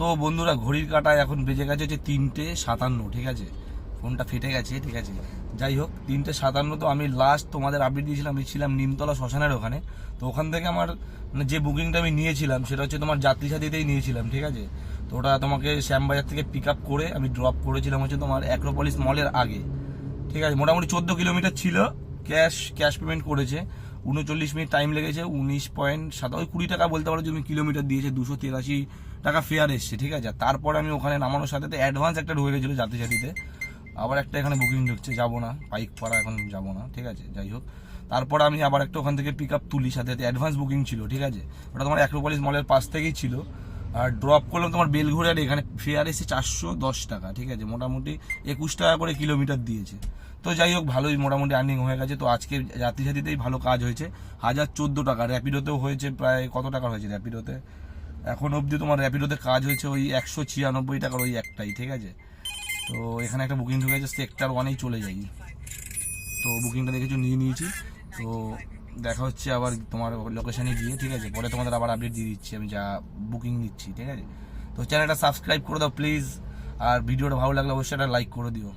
তো বন্ধুরা ঘড়ির কাঁটায় এখন বেজে গেছে হচ্ছে 3:57, ঠিক আছে। ফোনটা ফেটে গেছে, ঠিক আছে। যাই হোক 3:57। তো আমি লাস্ট তোমাদের আপডেট দিয়েছিলাম, আমি ছিলাম নিমতলা শ্মশানের ওখানে। তো ওখান থেকে আমার যে বুকিংটা আমি নিয়েছিলাম সেটা হচ্ছে তোমার যাত্রী সাথীতেই নিয়েছিলাম, ঠিক আছে। তো ওটা তোমাকে শ্যামবাজার থেকে পিক আপ করে আমি ড্রপ করেছিলাম হচ্ছে তোমার অ্যাক্রোপলিস মলের আগে, ঠিক আছে। মোটামুটি 14 কিলোমিটার ছিল। ক্যাশ পেমেন্ট করেছে, 39 মিনিট টাইম লেগেছে, 19.7 ওই 20 টাকা বলতে পারো তুমি কিলোমিটার দিয়েছে, 283 টাকা ফেয়ার এসছে, ঠিক আছে। তারপরে আমি ওখানে নামানোর সাথে অ্যাডভান্স একটা ঢুকে গেছিলো যাত্রী সাথীতে, আবার একটা এখানে বুকিং ঢুকছে, যাবো না পাইক পাড়া, এখন যাবো না, ঠিক আছে। যাই হোক তারপর আমি আবার একটা ওখান থেকে পিক আপ তুলি, সাথে অ্যাডভান্স বুকিং ছিল, ঠিক আছে। ওটা তোমার অ্যাক্রোপলিস মলের পাশ থেকেই ছিল। আর ড্রপ করলাম তোমার বেলঘড়িয়ার এখানে, ফেয়ার এসে 410 টাকা, ঠিক আছে। মোটামুটি 21 টাকা করে কিলোমিটার দিয়েছে। তো যাই হোক ভালোই মোটামুটি আর্নিং হয়ে গেছে। তো আজকে যাত্রী সাথীতেই ভালো কাজ হয়েছে, 1014 টাকা। র্যাপিডোতেও হয়েছে প্রায়, কত টাকা হয়েছে র্যাপিডোতে এখন অবধি তোমার র্যাপিডোতে কাজ হয়েছে ওই 196 টাকার ওই একটাই, ঠিক আছে। তো এখানে একটা বুকিং ঢুকেছে, সেক্টর 1-এই চলে যাই। তো বুকিংটা দেখেছো নিয়ে নিয়েছি। তো দেখা হচ্ছে আবার তোমার লোকেশানে গিয়ে, ঠিক আছে। পরে তোমাদের আবার আপডেট দিয়ে দিচ্ছি আমি যা বুকিং নিচ্ছি, ঠিক আছে। তো চ্যানেলটা সাবস্ক্রাইব করে দাও প্লিজ, আর ভিডিওটা ভালো লাগলে অবশ্যই একটা লাইক করে দিও।